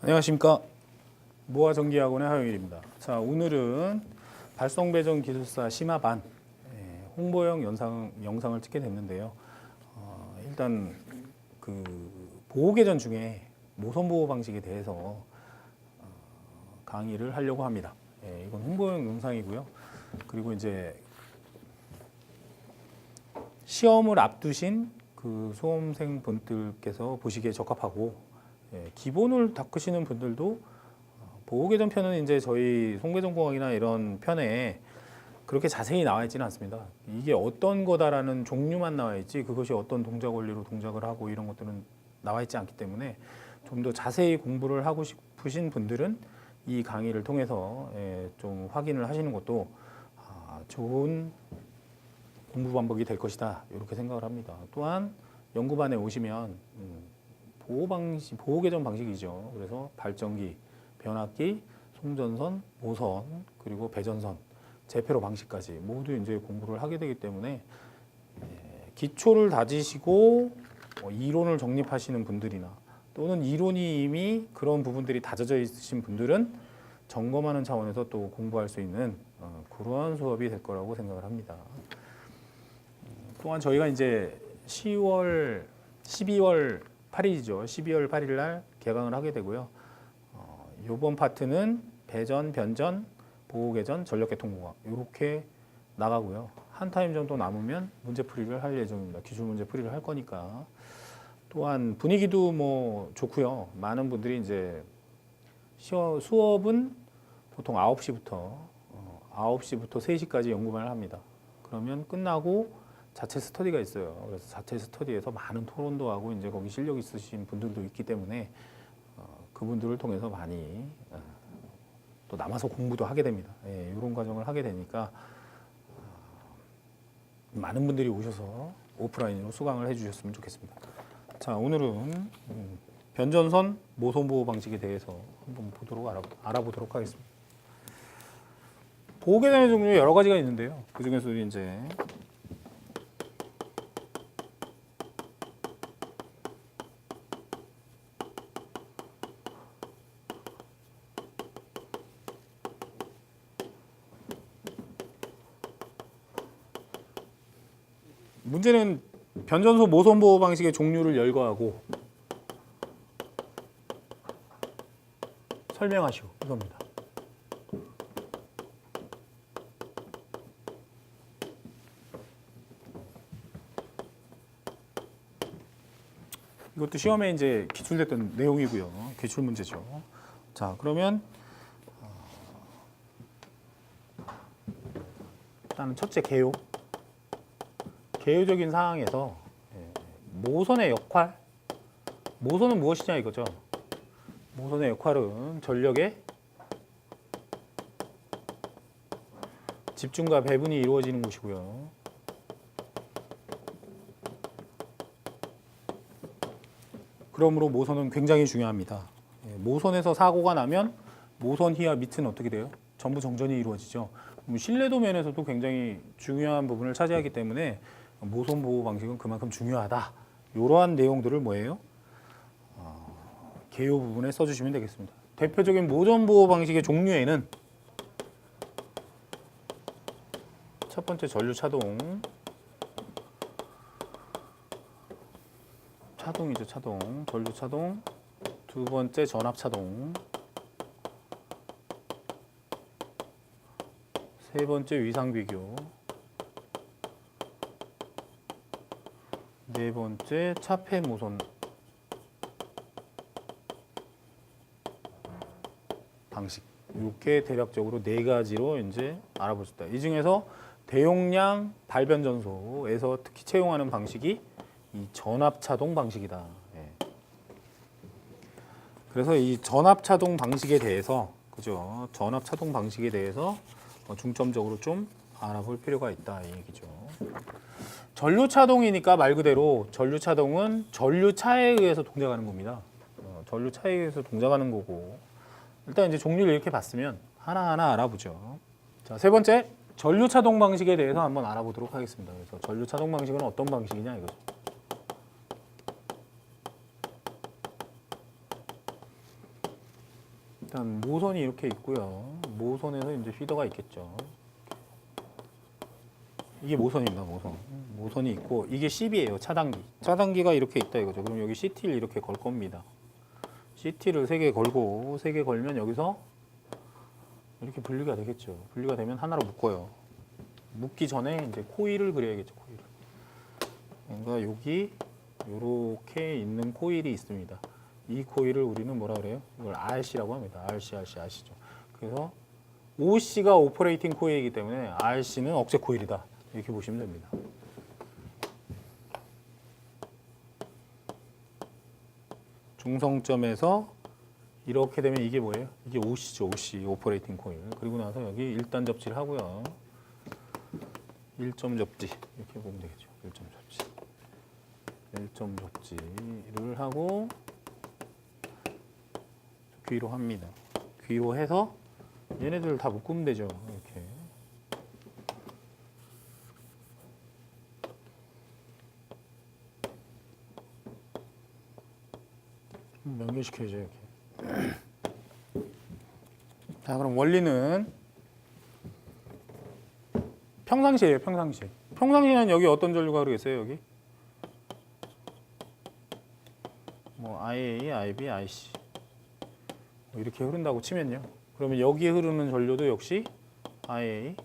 안녕하십니까. 모아전기학원의 하영일입니다. 자, 오늘은 발송배전 기술사 심화반 홍보용 영상을 찍게 됐는데요. 일단 그 보호계전 중에 모선보호 방식에 대해서 강의를 하려고 합니다. 이건 홍보용 영상이고요. 그리고 이제 시험을 앞두신 그 수험생 분들께서 보시기에 적합하고, 기본을 닦으시는 분들도 보호계전 편은 이제 저희 송배전공학이나 이런 편에 그렇게 자세히 나와 있지는 않습니다. 이게 어떤 거다라는 종류만 나와 있지, 그것이 어떤 동작 원리로 동작을 하고 이런 것들은 나와 있지 않기 때문에 좀 더 자세히 공부를 하고 싶으신 분들은 이 강의를 통해서 좀 확인을 하시는 것도 좋은 공부 방법이 될 것이다, 이렇게 생각을 합니다. 또한 연구반에 오시면 보호계전 방식이죠. 그래서 발전기, 변압기, 송전선, 모선, 그리고 배전선, 제폐로 방식까지 모두 이제 공부를 하게 되기 때문에 기초를 다지시고 이론을 정립하시는 분들이나 또는 이론이 이미 그런 부분들이 다져져 있으신 분들은 점검하는 차원에서 또 공부할 수 있는 그러한 수업이 될 거라고 생각을 합니다. 또한 저희가 이제 12월 8일이죠. 12월 8일 날 개강을 하게 되고요. 이번 파트는 배전, 변전, 보호계전, 전력계통공학 이렇게 나가고요. 한 타임 정도 남으면 문제풀이를 할 예정입니다. 기출 문제풀이를 할 거니까. 또한 분위기도 뭐 좋고요. 많은 분들이 이제 수업은 보통 9시부터 3시까지 연구반을 합니다. 그러면 끝나고 자체 스터디가 있어요. 그래서 자체 스터디에서 많은 토론도 하고 이제 거기 실력 있으신 분들도 있기 때문에 그분들을 통해서 많이 또 남아서 공부도 하게 됩니다. 이런 과정을 하게 되니까 많은 분들이 오셔서 오프라인으로 수강을 해주셨으면 좋겠습니다. 자, 오늘은 변전선 모선보호 방식에 대해서 한번 알아보도록 하겠습니다. 보호계전의 종류 여러 가지가 있는데요. 그 중에서도 이제 문제는 변전소 모선보호 방식의 종류를 열거하고 설명하시오, 이겁니다. 이것도 시험에 이제 기출됐던 내용이고요. 기출 문제죠. 자, 그러면 일단 첫째 개요적인 상황에서 모선의 역할, 모선은 무엇이냐 이거죠. 모선의 역할은 전력의 집중과 배분이 이루어지는 곳이고요. 그러므로 모선은 굉장히 중요합니다. 모선에서 사고가 나면 모선 희와 밑은 어떻게 돼요? 전부 정전이 이루어지죠. 신뢰도 면에서도 굉장히 중요한 부분을 차지하기 때문에 모선 보호 방식은 그만큼 중요하다. 이러한 내용들을 뭐예요? 개요 부분에 써주시면 되겠습니다. 대표적인 모선 보호 방식의 종류에는 첫 번째 전류차동, 차동이죠, 차동, 전류차동. 두 번째 전압차동, 세 번째 위상비교, 네 번째 차폐 모선 방식. 이렇게 대략적으로 네 가지로 이제 알아볼 수 있다. 이 중에서 대용량 발변전소에서 특히 채용하는 방식이 이 전압차동 방식이다. 그래서 이 전압차동 방식에 대해서, 그죠? 전압차동 방식에 대해서 중점적으로 좀 알아볼 필요가 있다, 이 얘기죠. 전류차동이니까 말 그대로 전류차동은 전류차에 의해서 동작하는 겁니다. 전류차에 의해서 동작하는 거고, 일단 이제 종류를 이렇게 봤으면 하나하나 알아보죠. 자, 세 번째 전류차동 방식에 대해서 한번 알아보도록 하겠습니다. 그래서 전류차동 방식은 어떤 방식이냐 이거죠. 일단 모선이 이렇게 있고요. 모선에서 이제 피더가 있겠죠. 이게 모선입니다. 모선이 있고 이게 CB예요. 차단기. 차단기가 이렇게 있다 이거죠. 그럼 여기 CT를 이렇게 걸 겁니다. CT를 3개 걸고 3개 걸면 여기서 이렇게 분리가 되겠죠. 분리가 되면 하나로 묶어요. 묶기 전에 이제 코일을 그려야겠죠. 코일을. 그러니까 여기 이렇게 있는 코일이 있습니다. 이 코일을 우리는 뭐라 그래요? 이걸 RC라고 합니다. RC 아시죠? 그래서 OC가 오퍼레이팅 코일이기 때문에 RC는 억제 코일이다. 이렇게 보시면 됩니다. 중성점에서 이렇게 되면 이게 뭐예요? 이게 OC죠. OC, 오퍼레이팅 코일. 그리고 나서 여기 1단 접지를 하고요. 1점 접지 이렇게 보면 되겠죠. 1점 접지. 1점 접지를 하고 귀로 합니다. 귀로 해서 얘네들 다 묶으면 되죠. 이렇게. 연결시켜야죠. 이렇게. 자, 그럼 원리는 평상시예요. 평상시. 평상시는 여기 어떤 전류가 흐르겠어요? 여기 뭐 IA, IB, IC 이렇게 흐른다고 치면요. 그러면 여기에 흐르는 전류도 역시 IA,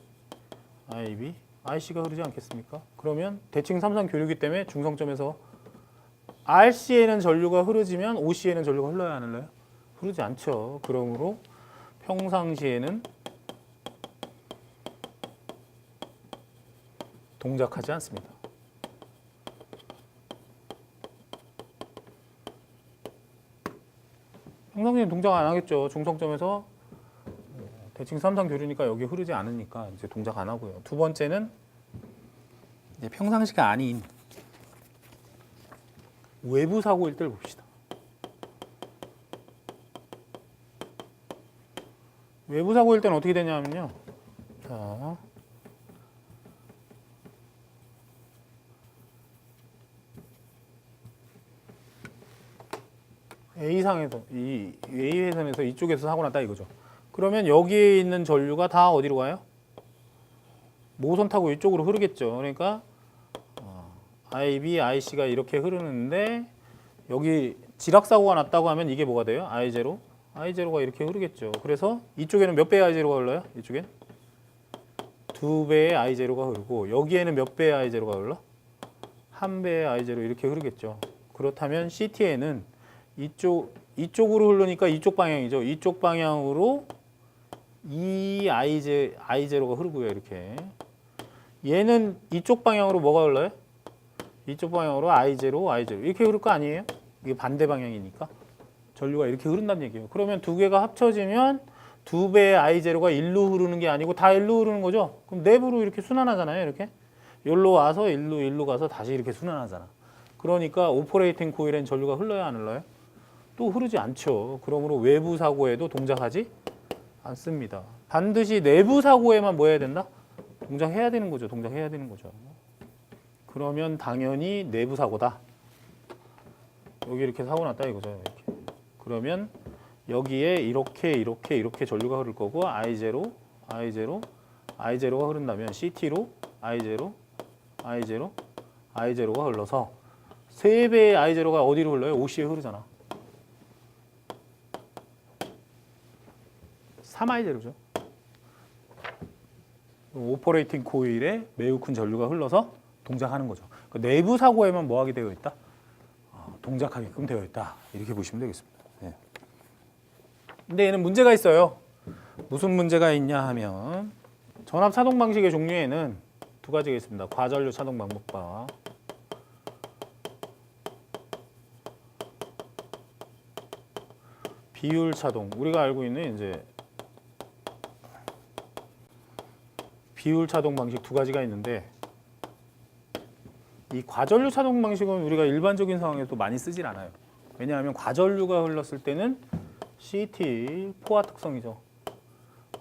IB, IC가 흐르지 않겠습니까? 그러면 대칭 3상 교류기 때문에 중성점에서 RC에는 전류가 흐르지만 OC에는 전류가 흘러야 안 흘러요? 흐르지 않죠. 그러므로 평상시에는 동작하지 않습니다. 평상시에는 동작 안 하겠죠. 중성점에서 대칭 3상 교류니까 여기 흐르지 않으니까 이제 동작 안 하고요. 두 번째는 이제 평상시가 아닌 외부 사고일 때를 봅시다. 외부 사고일 때는 어떻게 되냐면요. 자, A상에서 이 A회선에서 이쪽에서 사고 났다 이거죠. 그러면 여기에 있는 전류가 다 어디로 가요? 모선 타고 이쪽으로 흐르겠죠. 그러니까 IB, IC가 이렇게 흐르는데 여기 지락사고가 났다고 하면 이게 뭐가 돼요? I0? I0가 이렇게 흐르겠죠. 그래서 이쪽에는 몇 배의 I0가 흘러요? 이쪽엔? 2배의 I0가 흐르고 여기에는 몇 배의 I0가 흘러? 1배의 I0 이렇게 흐르겠죠. 그렇다면 CT에는 이쪽으로 흐르니까 이쪽 방향이죠. 이쪽 방향으로 이 I0가 흐르고요. 이렇게. 얘는 이쪽 방향으로 뭐가 흘러요? 이쪽 방향으로 I0 이렇게 흐를 거 아니에요? 이게 반대 방향이니까 전류가 이렇게 흐른다는 얘기예요. 그러면 두 개가 합쳐지면 2배의 I0가 일로 흐르는 게 아니고 다 일로 흐르는 거죠. 그럼 내부로 이렇게 순환하잖아요. 이렇게 여기로 와서 일로 가서 다시 이렇게 순환하잖아. 그러니까 오퍼레이팅 코일엔 전류가 흘러야 안 흘러요? 또 흐르지 않죠. 그러므로 외부 사고에도 동작하지 않습니다. 반드시 내부 사고에만 뭐 해야 된다? 동작해야 되는 거죠. 동작해야 되는 거죠. 그러면 당연히 내부 사고다. 여기 이렇게 사고 났다 이거죠. 이렇게. 그러면 여기에 이렇게 전류가 흐를 거고 I0가 흐른다면 CT로 I0가 흘러서 3배의 I0가 어디로 흘러요? OC에 흐르잖아. 3I0죠. 오퍼레이팅 코일에 매우 큰 전류가 흘러서 동작하는 거죠. 그러니까 내부 사고에만 뭐 하게 되어 있다? 동작하게끔 되어 있다. 이렇게 보시면 되겠습니다. 네. 근데 얘는 문제가 있어요. 무슨 문제가 있냐 하면 전압 차동 방식의 종류에는 두 가지가 있습니다. 과전류 차동 방법과 비율 차동. 우리가 알고 있는 이제 비율 차동 방식 두 가지가 있는데 이 과전류 차동 방식은 우리가 일반적인 상황에서 많이 쓰질 않아요. 왜냐하면 과전류가 흘렀을 때는 CT 포화 특성이죠.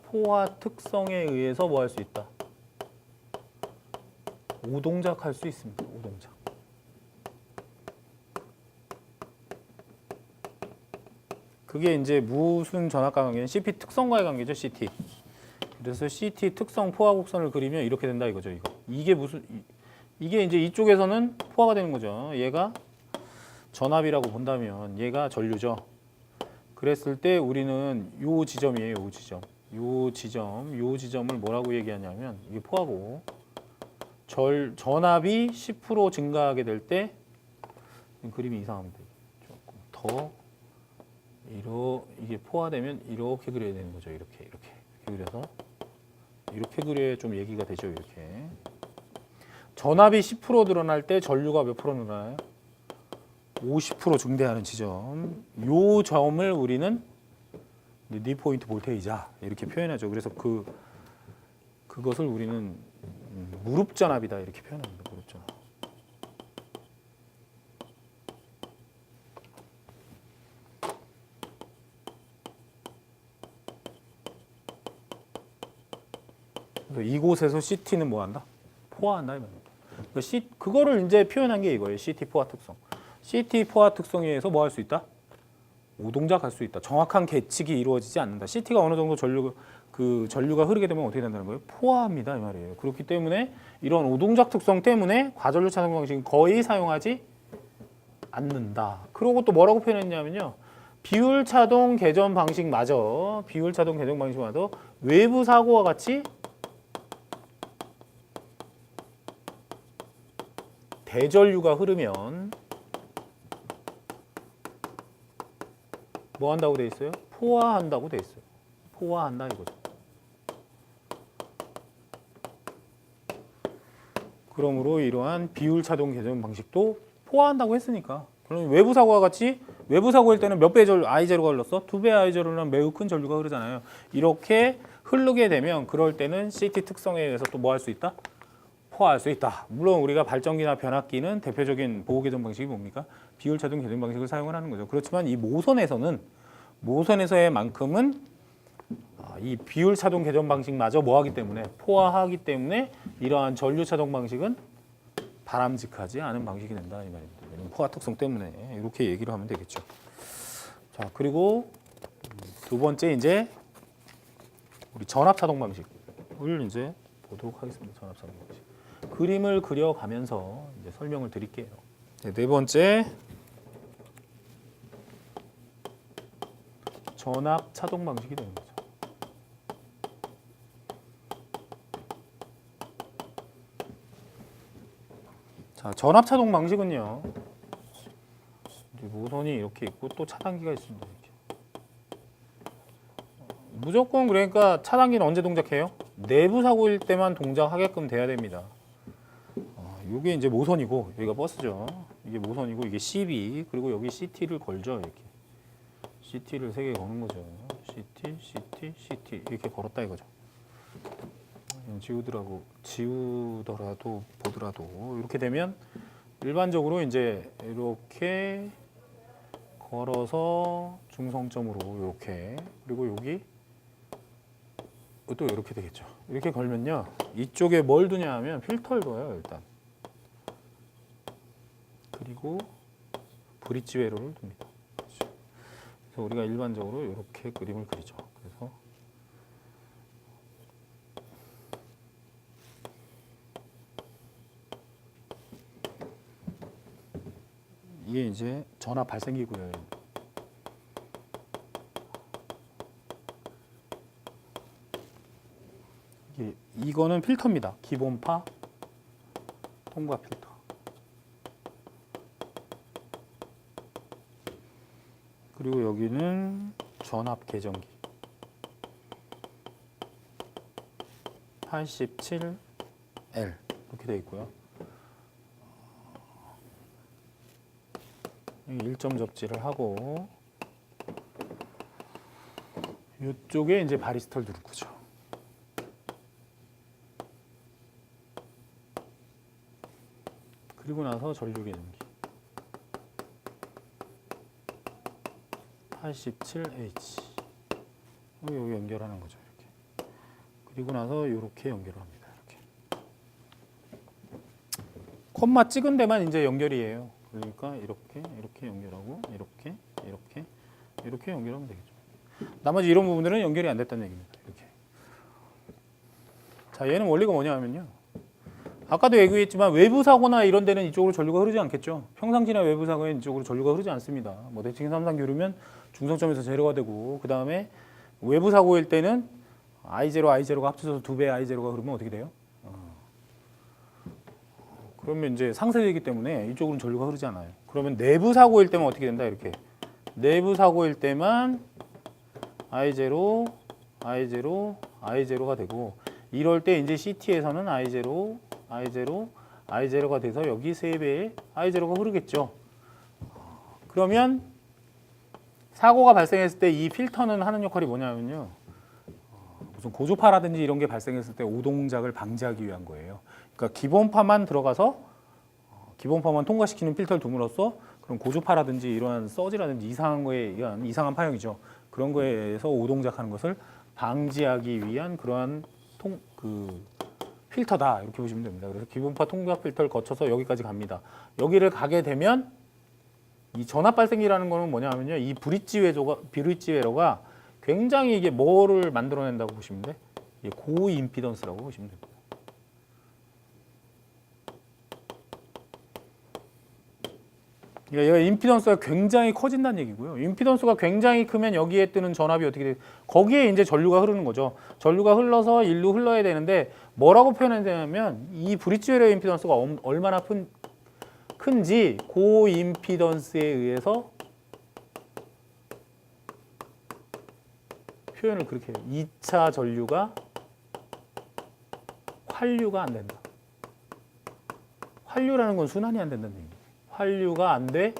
포화 특성에 의해서 뭐 할 수 있다? 오동작할 수 있습니다. 오동작. 그게 이제 무슨 전압과 관계는 CP 특성과의 관계죠, CT. 그래서 CT 특성 포화 곡선을 그리면 이렇게 된다 이거죠, 이거. 이게 이제 이쪽에서는 포화가 되는 거죠. 얘가 전압이라고 본다면 얘가 전류죠. 그랬을 때 우리는 요 지점이에요, 요 지점. 요 지점을 뭐라고 얘기하냐면 이게 포화고 전압이 10% 증가하게 될 때 그림이 이상합니다. 조금 더 이게 포화되면 이렇게 그려야 되는 거죠. 이렇게 그려서 이렇게 그려야 좀 얘기가 되죠. 이렇게 전압이 10% 늘어날 때 전류가 몇 프로 늘어나요? 50% 증대하는 지점. 요 점을 우리는 니 포인트 볼테이지다 이렇게 표현하죠. 그래서 그것을 우리는 무릎 전압이다 이렇게 표현합니다. 무릎 전압. 그래서 이곳에서 CT는 뭐 한다? 포화한다 이 말입니다. 그거를 이제 표현한 게 이거예요. CT 포화 특성. CT 포화 특성에 의해서 뭐 할 수 있다? 오동작할 수 있다. 정확한 계측이 이루어지지 않는다. CT가 어느 정도 전류가 흐르게 되면 어떻게 된다는 거예요? 포화합니다 이 말이에요. 그렇기 때문에 이런 오동작 특성 때문에 과전류 차동 방식은 거의 사용하지 않는다. 그리고 또 뭐라고 표현했냐면요. 비율 차동 개전 방식마저 외부 사고와 같이 대전류가 흐르면 뭐 한다고 돼 있어요? 포화한다고 돼 있어요. 포화한다 이거죠. 그러므로 이러한 비율 차동 개전 방식도 포화한다고 했으니까. 그럼 외부 사고와 같이 외부 사고일 때는 몇 배 I0가 흘렀어? 2배 I0는 매우 큰 전류가 흐르잖아요. 이렇게 흐르게 되면 그럴 때는 CT 특성에 의해서 또 뭐 할 수 있다? 포화할 수 있다. 물론 우리가 발전기나 변압기는 대표적인 보호 개전 방식이 뭡니까? 비율 차동 개전 방식을 사용을 하는 거죠. 그렇지만 이 모선에서의 만큼은 이 비율 차동 개전 방식마저 뭐하기 때문에 포화하기 때문에 이러한 전류 차동 방식은 바람직하지 않은 방식이 된다 이 말입니다. 포화 특성 때문에 이렇게 얘기를 하면 되겠죠. 자, 그리고 두 번째 이제 우리 전압 차동 방식을 이제 보도록 하겠습니다. 전압 차동 방식. 그림을 그려가면서 이제 설명을 드릴게요. 네 번째 전압 차동 방식이 되는 거죠. 자, 전압 차동 방식은요. 이제 모선이 이렇게 있고 또 차단기가 있습니다. 이렇게. 무조건 그러니까 차단기는 언제 동작해요? 내부 사고일 때만 동작하게끔 돼야 됩니다. 이게 이제 모선이고 여기가 버스죠. 이게 모선이고 이게 CB 그리고 여기 CT를 걸죠. 이렇게 CT를 3개 거는 거죠. CT 이렇게 걸었다 이거죠. 지우더라도 보더라도 이렇게 되면 일반적으로 이제 이렇게 걸어서 중성점으로 이렇게 그리고 여기 또 이렇게 되겠죠. 이렇게 걸면요. 이쪽에 뭘 두냐 하면 필터를 둬요. 일단. 그리고 브릿지 회로를 둡니다. 그래서 우리가 일반적으로 이렇게 그림을 그리죠. 그래서 이게 이제 전압 발생기고요. 이거는 필터입니다. 기본파 통과 필터. 그리고 여기는 전압 계전기 87L 이렇게 되어 있고요. 1점 접지를 하고 이쪽에 이제 바리스타를 두는 거죠. 그리고 나서 전류 계전기 87H 여기 연결하는 거죠. 이렇게. 그리고 나서 이렇게 연결을 합니다. 이렇게. 콤마 찍은 데만 이제 연결이에요. 그러니까 이렇게 연결하고 이렇게 이렇게 연결하면 되겠죠. 나머지 이런 부분들은 연결이 안 됐다는 얘기입니다. 이렇게. 자, 얘는 원리가 뭐냐면요. 아까도 얘기했지만 외부 사고나 이런 데는 이쪽으로 전류가 흐르지 않겠죠. 평상시나 외부 사고에는 이쪽으로 전류가 흐르지 않습니다. 뭐 대칭 3상 교류면 중성점에서 제로가 되고, 그 다음에 외부 사고일 때는 I0, I0가 합쳐져서 2배 I0가 흐르면 어떻게 돼요? 그러면 이제 상쇄되기 때문에 이쪽으로는 전류가 흐르지 않아요. 그러면 내부 사고일 때만 어떻게 된다? 이렇게. 내부 사고일 때만 I0, I0, I0가 되고, 이럴 때 이제 CT에서는 I0, I0, I0가 돼서 여기 3배의 I0가 흐르겠죠. 그러면 사고가 발생했을 때 이 필터는 하는 역할이 뭐냐면요. 무슨 고주파라든지 이런 게 발생했을 때 오동작을 방지하기 위한 거예요. 그러니까 기본파만 들어가서 기본파만 통과시키는 필터를 둠으로써 그런 고주파라든지 이러한 서지라든지 이상한 거에 의한 이상한 파형이죠. 그런 거에 의해서 오동작하는 것을 방지하기 위한 그러한 필터다 이렇게 보시면 됩니다. 그래서 기본파 통과 필터를 거쳐서 여기까지 갑니다. 여기를 가게 되면 이 전압 발생기라는 거는 뭐냐면요, 이 브릿지 회로가 굉장히 이게 뭐를 만들어낸다고 보시면 돼? 고임피던스라고 보시면 됩니다. 얘가 임피던스가 굉장히 커진다는 얘기고요. 임피던스가 굉장히 크면 여기에 뜨는 전압이 어떻게 돼요? 거기에 이제 전류가 흐르는 거죠. 전류가 흘러서 일로 흘러야 되는데 뭐라고 표현하냐면 이 브릿지 회로의 임피던스가 얼마나 큰지 고임피던스에 의해서 표현을 그렇게 해요. 2차 전류가 환류가 안 된다. 환류라는 건 순환이 안 된다는 얘기예요. 환류가 안 돼.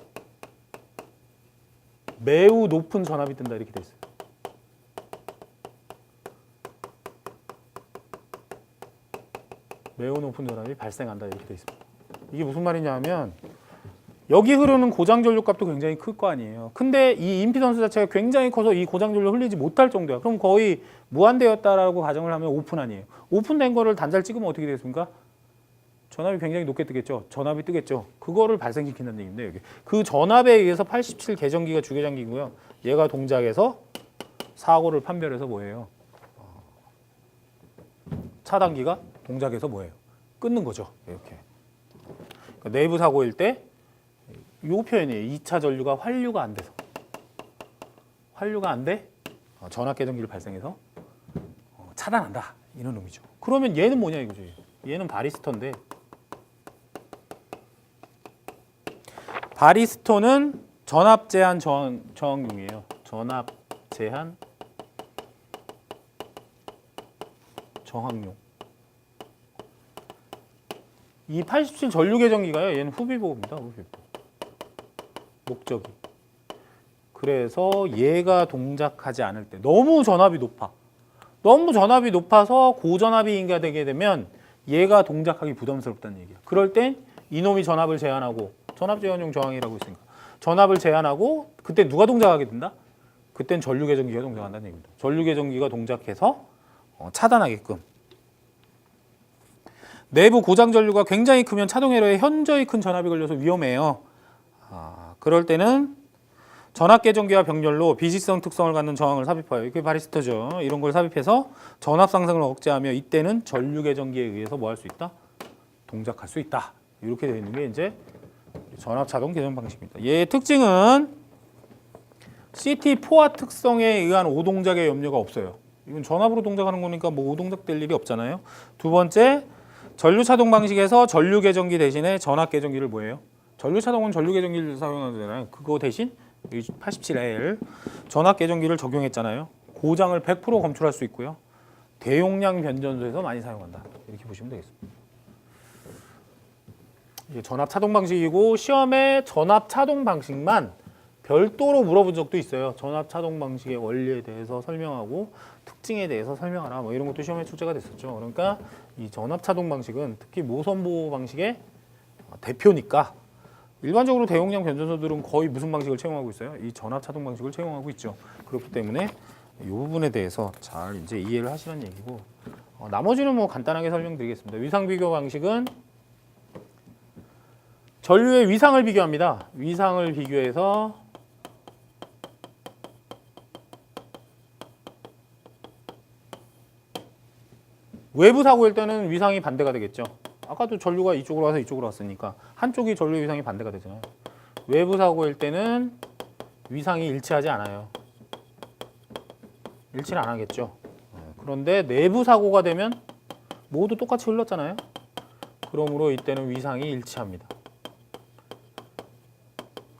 매우 높은 전압이 뜬다 이렇게 돼 있어요. 매우 높은 전압이 발생한다 이렇게 돼 있습니다. 이게 무슨 말이냐면 여기 흐르는 고장 전류 값도 굉장히 클 거 아니에요. 근데 이 임피던스 자체가 굉장히 커서 이 고장 전류 흘리지 못할 정도야. 그럼 거의 무한되었다라고 가정을 하면 오픈 아니에요. 오픈된 거를 단자를 찍으면 어떻게 되겠습니까? 전압이 굉장히 높게 뜨겠죠. 전압이 뜨겠죠. 그거를 발생시킨다는 얘기입니다. 여기. 그 전압에 의해서 87 계전기가 주계전기고요. 얘가 동작해서 사고를 판별해서 뭐예요? 차단기가 동작해서 뭐예요? 끊는 거죠. 이렇게. 그러니까 내부 사고일 때 이 표현이에요. 2차 전류가 환류가 안 돼서. 환류가 안 돼? 전압 계전기를 발생해서 차단한다. 이런 의미죠. 그러면 얘는 뭐냐 이거죠. 얘는 바리스터인데 바리스터는 전압 제한 저항용이에요. 전압 제한 저항용. 이 87 전류 계전기가요. 얘는 후비보입니다. 후비보. 목적이. 그래서 얘가 동작하지 않을 때 너무 전압이 높아. 너무 전압이 높아서 고전압이 되게 되면 얘가 동작하기 부담스럽다는 얘기야. 그럴 땐 이놈이 전압을 제한하고 전압 제한용 저항이라고 있으니까 전압을 제한하고 그때 누가 동작하게 된다? 그땐 전류 계전기가 동작한다는 얘기입니다. 전류 계전기가 동작해서 차단하게끔. 내부 고장 전류가 굉장히 크면 차동 회로에 현저히 큰 전압이 걸려서 위험해요. 그럴 때는 전압 계전기와 병렬로 비직성 특성을 갖는 저항을 삽입하여 이게 바리스터죠. 이런 걸 삽입해서 전압 상승을 억제하며 이때는 전류 계전기에 의해서 뭐 할 수 있다? 동작할 수 있다. 이렇게 되어 있는 게 이제 전압 차동 계전 방식입니다. 얘의 특징은 CT4화 특성에 의한 오동작의 염려가 없어요. 이건 전압으로 동작하는 거니까 뭐 오동작 될 일이 없잖아요. 두 번째, 전류 차동 방식에서 전류 계전기 대신에 전압 계전기를 뭐예요? 전류 차동은 전류 계전기를 사용하잖아요. 그거 대신 87L 전압 계전기를 적용했잖아요. 고장을 100% 검출할 수 있고요. 대용량 변전소에서 많이 사용한다. 이렇게 보시면 되겠습니다. 이게 전압 차동 방식이고 시험에 전압 차동 방식만 별도로 물어본 적도 있어요. 전압 차동 방식의 원리에 대해서 설명하고 특징에 대해서 설명하라. 뭐 이런 것도 시험에 출제가 됐었죠. 그러니까 이 전압 차동 방식은 특히 모선 보호 방식의 대표니까 일반적으로 대용량 변전소들은 거의 무슨 방식을 채용하고 있어요? 이 전압 차동 방식을 채용하고 있죠. 그렇기 때문에 이 부분에 대해서 잘 이제 이해를 하시는 얘기고 나머지는 뭐 간단하게 설명드리겠습니다. 위상 비교 방식은 전류의 위상을 비교합니다. 위상을 비교해서 외부 사고일 때는 위상이 반대가 되겠죠. 아까도 전류가 이쪽으로 와서 이쪽으로 왔으니까 한쪽이 전류 위상이 반대가 되잖아요. 외부 사고일 때는 위상이 일치하지 않아요. 일치를 안 하겠죠. 그런데 내부 사고가 되면 모두 똑같이 흘렀잖아요. 그러므로 이때는 위상이 일치합니다.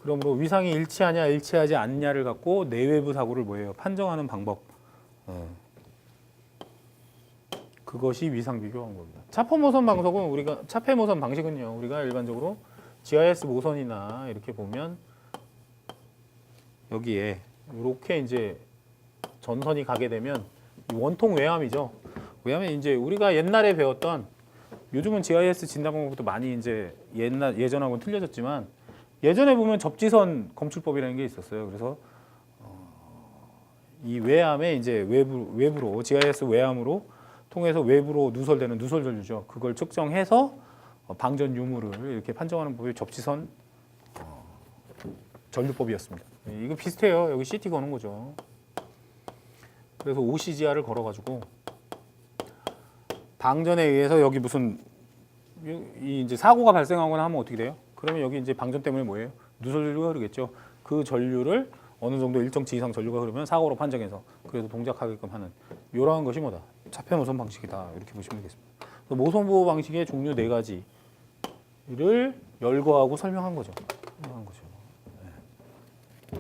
그러므로 위상이 일치하냐 일치하지 않냐를 갖고 내외부 사고를 뭐예요? 판정하는 방법. 그것이 위상 비교 방법입니다. 차폐모선 방식은 우리가 일반적으로 GIS 모선이나 이렇게 보면 여기에 이렇게 이제 전선이 가게 되면 원통 외암이죠. 왜냐하면 이제 우리가 옛날에 배웠던, 요즘은 GIS 진단 방법도 많이 이제 예전하고는 틀려졌지만, 예전에 보면 접지선 검출법이라는 게 있었어요. 그래서 이 외암에 이제 외부로 GIS 외암으로 통해서 외부로 누설되는 누설 전류죠. 그걸 측정해서 방전 유무를 이렇게 판정하는 법이 접지선 전류법이었습니다. 이거 비슷해요. 여기 CT 거는 거죠. 그래서 OCGR을 걸어가지고 방전에 의해서 여기 무슨 이제 사고가 발생하거나 하면 어떻게 돼요? 그러면 여기 이제 방전 때문에 뭐예요? 누설 전류가 흐르겠죠. 그 전류를 어느 정도 일정치 이상 전류가 흐르면 사고로 판정해서 그래서 동작하게끔 하는 이러한 것이 뭐다? 차폐모선 방식이다. 이렇게 보시면 되겠습니다. 모선 보호 방식의 종류 4가지를 열거하고 설명한 거죠. 네.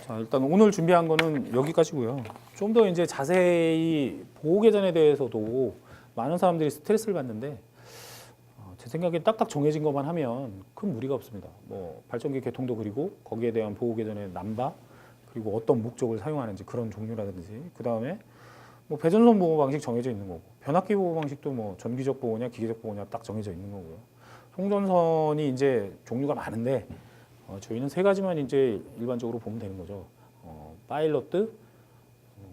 자, 일단 오늘 준비한 거는 여기까지고요. 좀 더 이제 자세히 보호 개전에 대해서도 많은 사람들이 스트레스를 받는데, 제 생각엔 딱딱 정해진 것만 하면 큰 무리가 없습니다. 뭐 발전기 개통도 그리고 거기에 대한 보호 개전의 남바, 그리고 어떤 목적을 사용하는지 그런 종류라든지, 그 다음에 뭐 배전선 보호 방식 정해져 있는 거고, 변압기 보호 방식도 뭐 전기적 보호냐 기계적 보호냐 딱 정해져 있는 거고요. 송전선이 이제 종류가 많은데 저희는 3가지만 이제 일반적으로 보면 되는 거죠. 파일럿,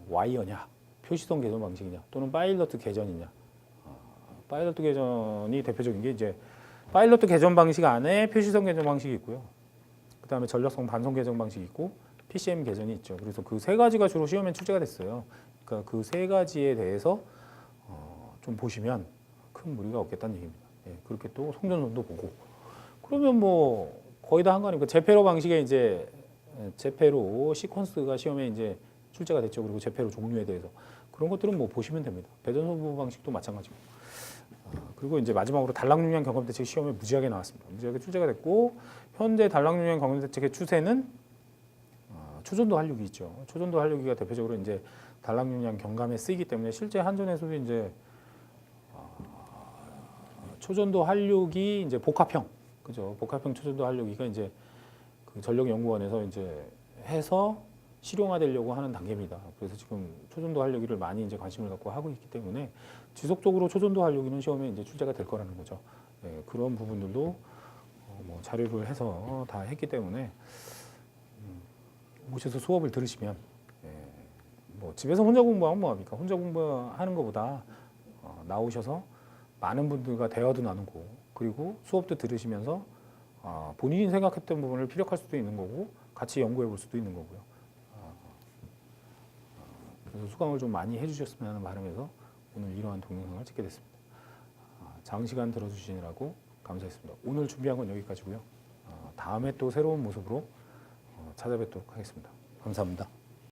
와이어냐, 표시선 개전 방식이냐, 또는 파일럿 개전이냐. 파일럿 개전이 대표적인 게 이제 파일럿 개전 방식 안에 표시선 개전 방식이 있고요. 그 다음에 전력선 반송 개전 방식이 있고 PCM 개전이 있죠. 그래서 그 3가지가 주로 시험에 출제가 됐어요. 그러니까 그 3가지에 대해서 좀 보시면 큰 무리가 없겠다는 얘기입니다. 예, 그렇게 또 송전선도 보고, 그러면 뭐 거의 다 한 거 아닙니까? 제페로 방식의 이제 제페로 시퀀스가 시험에 이제 출제가 됐죠. 그리고 제페로 종류에 대해서 그런 것들은 뭐 보시면 됩니다. 배전선 보호 방식도 마찬가지고. 그리고 이제 마지막으로 단락용량 경험 대책 시험에 무지하게 나왔습니다. 무지하게 출제가 됐고, 현재 단락용량 경험 대책의 추세는 초전도 한류기 있죠. 초전도 한류기가 대표적으로 이제 단락용량 경감에 쓰이기 때문에 실제 한전에서도 이제 초전도 한류기 이제 복합형, 그죠? 복합형 초전도 한류기가 이제 그 전력연구원에서 이제 해서 실용화되려고 하는 단계입니다. 그래서 지금 초전도 한류기를 많이 이제 관심을 갖고 하고 있기 때문에 지속적으로 초전도 한류기는 시험에 이제 출제가 될 거라는 거죠. 네, 그런 부분들도 뭐 자료를 해서 다 했기 때문에 오셔서 수업을 들으시면, 뭐 집에서 혼자 공부하면 뭐합니까? 혼자 공부하는 것보다 나오셔서 많은 분들과 대화도 나누고, 그리고 수업도 들으시면서 본인이 생각했던 부분을 피력할 수도 있는 거고, 같이 연구해 볼 수도 있는 거고요. 그래서 수강을 좀 많이 해주셨으면 하는 바람에서 오늘 이러한 동영상을 찍게 됐습니다. 장시간 들어주시느라고 감사했습니다. 오늘 준비한 건 여기까지고요. 다음에 또 새로운 모습으로 찾아뵙도록 하겠습니다. 감사합니다.